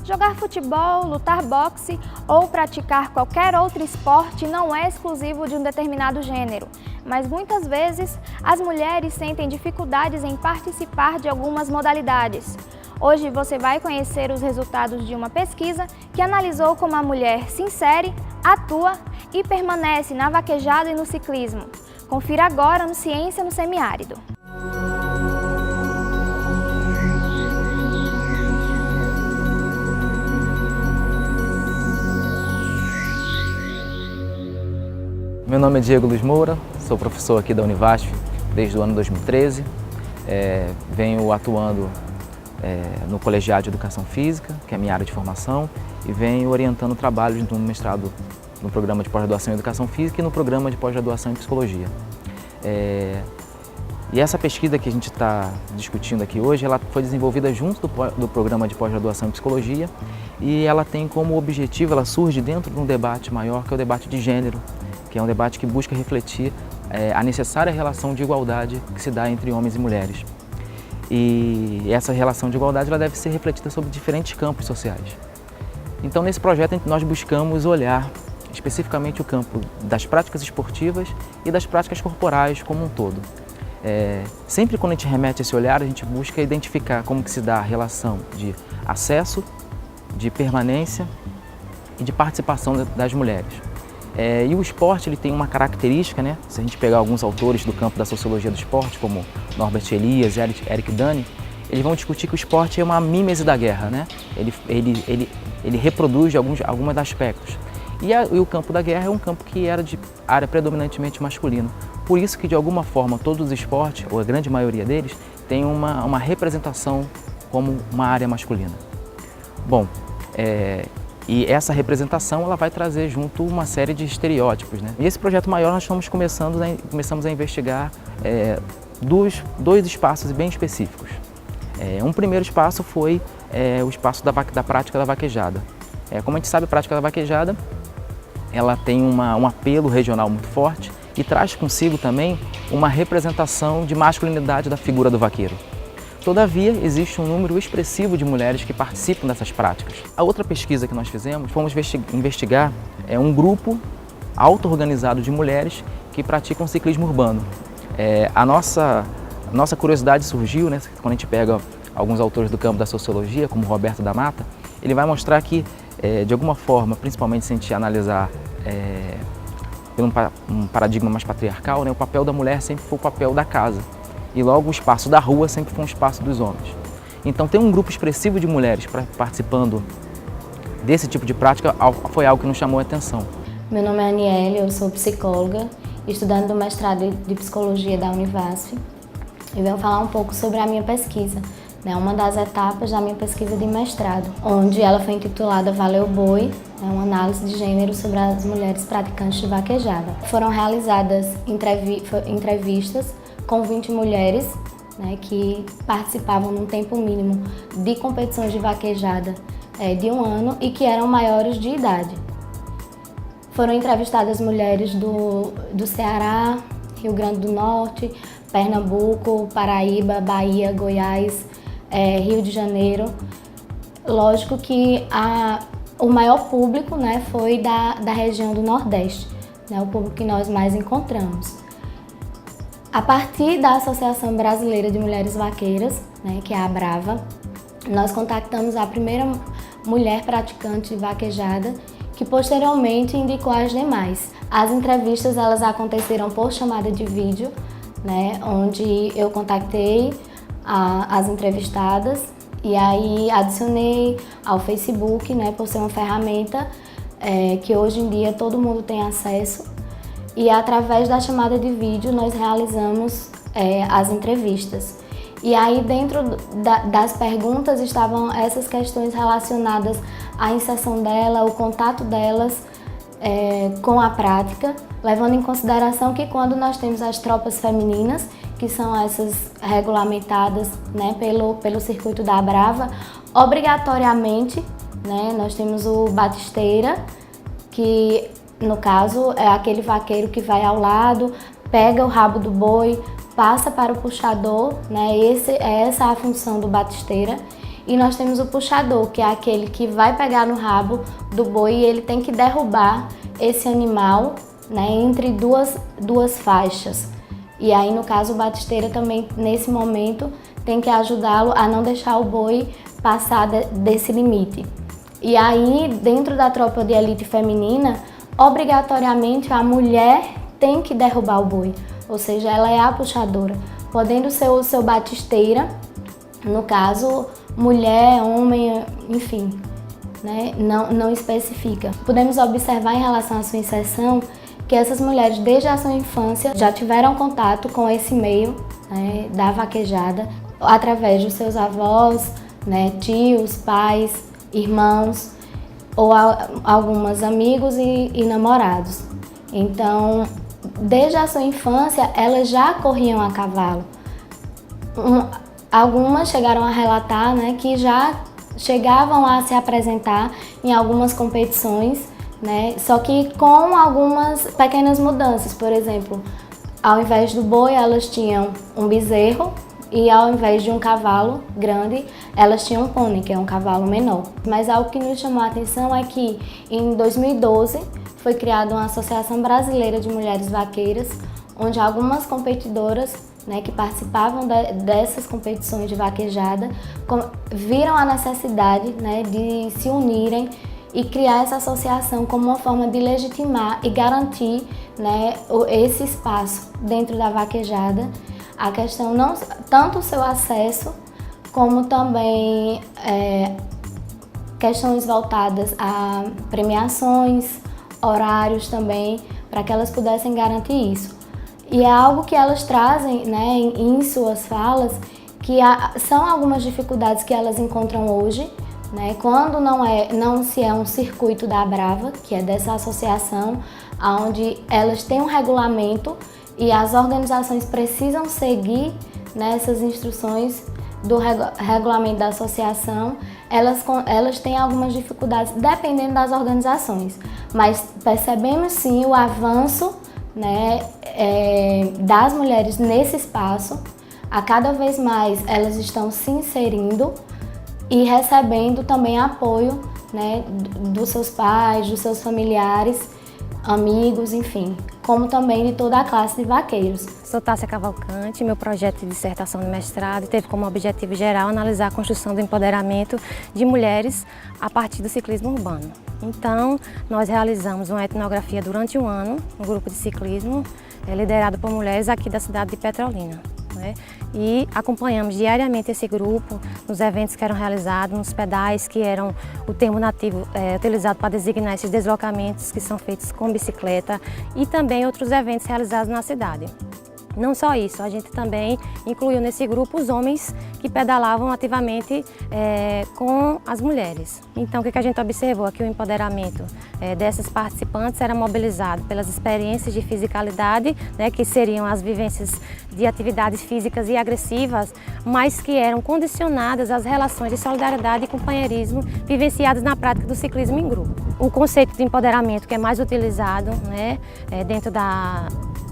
Jogar futebol, lutar boxe ou praticar qualquer outro esporte não é exclusivo de um determinado gênero, mas muitas vezes as mulheres sentem dificuldades em participar de algumas modalidades. Hoje você vai conhecer os resultados de uma pesquisa que analisou como a mulher se insere, atua e permanece na vaquejada e no ciclismo. Confira agora no Ciência no Semiárido. Meu nome é Diego Luiz Moura, sou professor aqui da Univasf desde o ano 2013. Venho atuando no Colegiado de Educação Física, que é a minha área de formação, e venho orientando trabalhos no mestrado no programa de pós-graduação em Educação Física e no programa de pós-graduação em Psicologia. E essa pesquisa que a gente está discutindo aqui hoje, ela foi desenvolvida junto do programa de pós-graduação em Psicologia e ela tem como objetivo, ela surge dentro de um debate maior, que é o debate de gênero, que é um debate que busca refletir a necessária relação de igualdade que se dá entre homens e mulheres. E essa relação de igualdade ela deve ser refletida sobre diferentes campos sociais. Então, nesse projeto, nós buscamos olhar especificamente o campo das práticas esportivas e das práticas corporais como um todo. Sempre quando a gente remete esse olhar, a gente busca identificar como que se dá a relação de acesso, de permanência e de participação das mulheres. E o esporte ele tem uma característica, né? Se a gente pegar alguns autores do campo da sociologia do esporte, como Norbert Elias e Eric Dani, eles vão discutir que o esporte é uma mímese da guerra, né? Ele reproduz alguns aspectos. E o campo da guerra é um campo que era de área predominantemente masculina. Por isso que, de alguma forma, todos os esportes, ou a grande maioria deles, tem uma representação como uma área masculina. Bom, e essa representação ela vai trazer junto uma série de estereótipos, né? E esse projeto maior nós começamos a investigar dois espaços bem específicos. Um primeiro espaço foi o espaço da prática da vaquejada. Como a gente sabe, a prática da vaquejada ela tem um apelo regional muito forte e traz consigo também uma representação de masculinidade da figura do vaqueiro. Todavia, existe um número expressivo de mulheres que participam dessas práticas. A outra pesquisa que nós fizemos, fomos investigar um grupo auto-organizado de mulheres que praticam ciclismo urbano. A nossa curiosidade surgiu, né, quando a gente pega alguns autores do campo da sociologia, como Roberto da Mata, ele vai mostrar que, de alguma forma, principalmente se a gente analisar por um paradigma mais patriarcal, né, o papel da mulher sempre foi o papel da casa. E logo o espaço da rua sempre foi um espaço dos homens. Então ter um grupo expressivo de mulheres participando desse tipo de prática foi algo que nos chamou a atenção. Meu nome é Aniele, eu sou psicóloga, estudante do mestrado de Psicologia da Univasf e venho falar um pouco sobre a minha pesquisa, né, uma das etapas da minha pesquisa de mestrado, onde ela foi intitulada Valeu Boi, uma análise de gênero sobre as mulheres praticantes de vaquejada. Foram realizadas entrevistas com 20 mulheres, né, que participavam num tempo mínimo de competições de vaquejada de 1 ano e que eram maiores de idade. Foram entrevistadas mulheres do Ceará, Rio Grande do Norte, Pernambuco, Paraíba, Bahia, Goiás, Rio de Janeiro. Lógico que o maior público, né, foi da região do Nordeste, né, o público que nós mais encontramos. A partir da Associação Brasileira de Mulheres Vaqueiras, né, que é a ABRAVA, nós contactamos a primeira mulher praticante de vaquejada, que posteriormente indicou as demais. As entrevistas elas aconteceram por chamada de vídeo, né, onde eu contactei as entrevistadas e aí adicionei ao Facebook, né, por ser uma ferramenta que hoje em dia todo mundo tem acesso. E através da chamada de vídeo nós realizamos as entrevistas. E aí dentro das perguntas estavam essas questões relacionadas à inserção dela, o contato delas com a prática, levando em consideração que quando nós temos as tropas femininas, que são essas regulamentadas, né, pelo circuito da ABRAVA, obrigatoriamente, né, nós temos o batisteira, que no caso é aquele vaqueiro que vai ao lado, pega o rabo do boi, passa para o puxador, né? Essa é a função do batisteira. E nós temos o puxador, que é aquele que vai pegar no rabo do boi e ele tem que derrubar esse animal, né, entre duas faixas. E aí, no caso, o batisteira também, nesse momento, tem que ajudá-lo a não deixar o boi passar desse limite. E aí, dentro da tropa de elite feminina, obrigatoriamente a mulher tem que derrubar o boi, ou seja, ela é a puxadora, podendo ser o seu batisteira, no caso, mulher, homem, enfim, né? Não especifica. Podemos observar em relação à sua inserção que essas mulheres, desde a sua infância, já tiveram contato com esse meio, né, da vaquejada, através dos seus avós, né, tios, pais, irmãos, ou algumas amigos e namorados. Então, desde a sua infância, elas já corriam a cavalo. Algumas chegaram a relatar, né, que já chegavam a se apresentar em algumas competições, né, só que com algumas pequenas mudanças. Por exemplo, ao invés do boi, elas tinham um bezerro, e ao invés de um cavalo grande, elas tinham um pônei, que é um cavalo menor. Mas algo que nos chamou a atenção é que em 2012 foi criada uma Associação Brasileira de Mulheres Vaqueiras, onde algumas competidoras, né, que participavam dessas competições de vaquejada viram a necessidade, né, de se unirem e criar essa associação como uma forma de legitimar e garantir, né, esse espaço dentro da vaquejada. A questão não tanto o seu acesso, como também questões voltadas a premiações, horários também, para que elas pudessem garantir isso. E é algo que elas trazem, né, em suas falas, que são algumas dificuldades que elas encontram hoje, né, quando não se é um circuito da Abrava, que é dessa associação, onde elas têm um regulamento e as organizações precisam seguir nessas instruções do regulamento da associação. Elas têm algumas dificuldades dependendo das organizações, mas percebemos sim o avanço, né, das mulheres nesse espaço. A cada vez mais elas estão se inserindo e recebendo também apoio, né, dos seus pais, dos seus familiares, amigos, enfim, como também de toda a classe de vaqueiros. Sou Tássia Cavalcante, meu projeto de dissertação de mestrado teve como objetivo geral analisar a construção do empoderamento de mulheres a partir do ciclismo urbano. Então, nós realizamos uma etnografia durante um ano, um grupo de ciclismo liderado por mulheres aqui da cidade de Petrolina, né? E acompanhamos diariamente esse grupo nos eventos que eram realizados, nos pedais, que eram o termo nativo utilizado para designar esses deslocamentos que são feitos com bicicleta, e também outros eventos realizados na cidade. Não só isso, a gente também incluiu nesse grupo os homens que pedalavam ativamente com as mulheres. Então, o que a gente observou aqui? O empoderamento dessas participantes era mobilizado pelas experiências de fisicalidade, né, que seriam as vivências de atividades físicas e agressivas, mas que eram condicionadas às relações de solidariedade e companheirismo vivenciadas na prática do ciclismo em grupo. O conceito de empoderamento que é mais utilizado, né, dentro da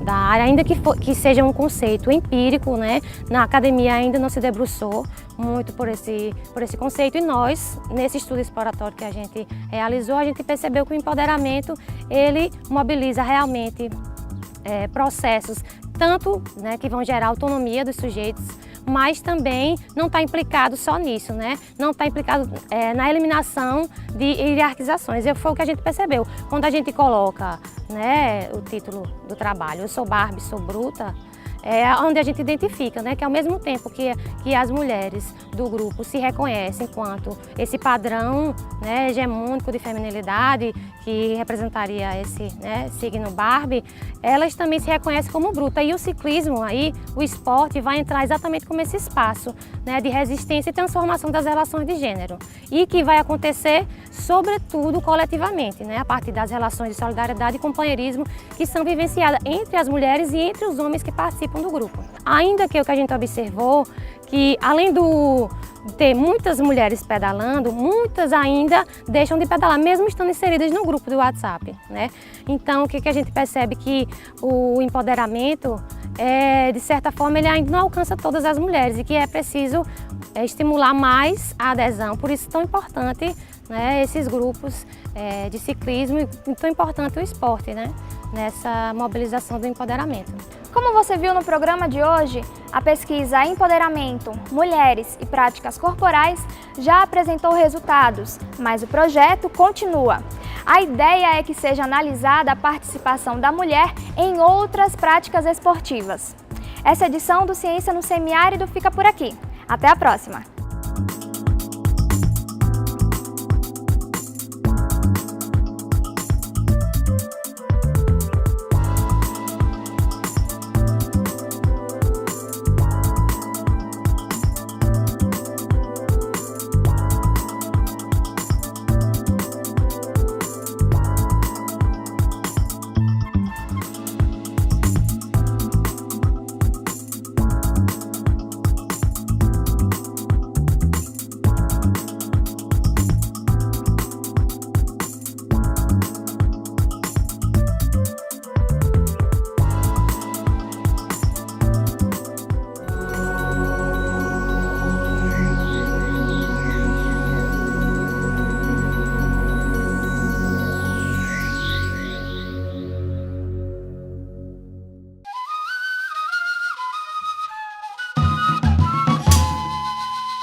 área, ainda que seja um conceito empírico, né, na academia ainda não se debruçou muito por esse conceito, e nós, nesse estudo exploratório que a gente realizou, a gente percebeu que o empoderamento, ele mobiliza realmente processos, tanto, né, que vão gerar autonomia dos sujeitos, mas também não está implicado só nisso, né? Não está implicado na eliminação de hierarquizações. Foi o que a gente percebeu. Quando a gente coloca, né, o título do trabalho, eu sou Barbie, sou bruta, é onde a gente identifica, né, que ao mesmo tempo que as mulheres do grupo se reconhecem enquanto esse padrão, né, hegemônico de feminilidade que representaria esse, né, signo Barbie, elas também se reconhecem como bruta. E o ciclismo, aí, o esporte, vai entrar exatamente como esse espaço, né, de resistência e transformação das relações de gênero, e que vai acontecer, sobretudo, coletivamente, né, a partir das relações de solidariedade e companheirismo que são vivenciadas entre as mulheres e entre os homens que participam do grupo. Ainda que o que a gente observou, que além de ter muitas mulheres pedalando, muitas ainda deixam de pedalar, mesmo estando inseridas no grupo do WhatsApp, né? Então, o que a gente percebe? Que o empoderamento, de certa forma, ele ainda não alcança todas as mulheres e que é preciso estimular mais a adesão. Por isso, tão importante, né, esses grupos de ciclismo e tão importante o esporte, né, nessa mobilização do empoderamento. Como você viu no programa de hoje, a pesquisa Empoderamento, Mulheres e Práticas Corporais já apresentou resultados, mas o projeto continua. A ideia é que seja analisada a participação da mulher em outras práticas esportivas. Essa edição do Ciência no Semiárido fica por aqui. Até a próxima!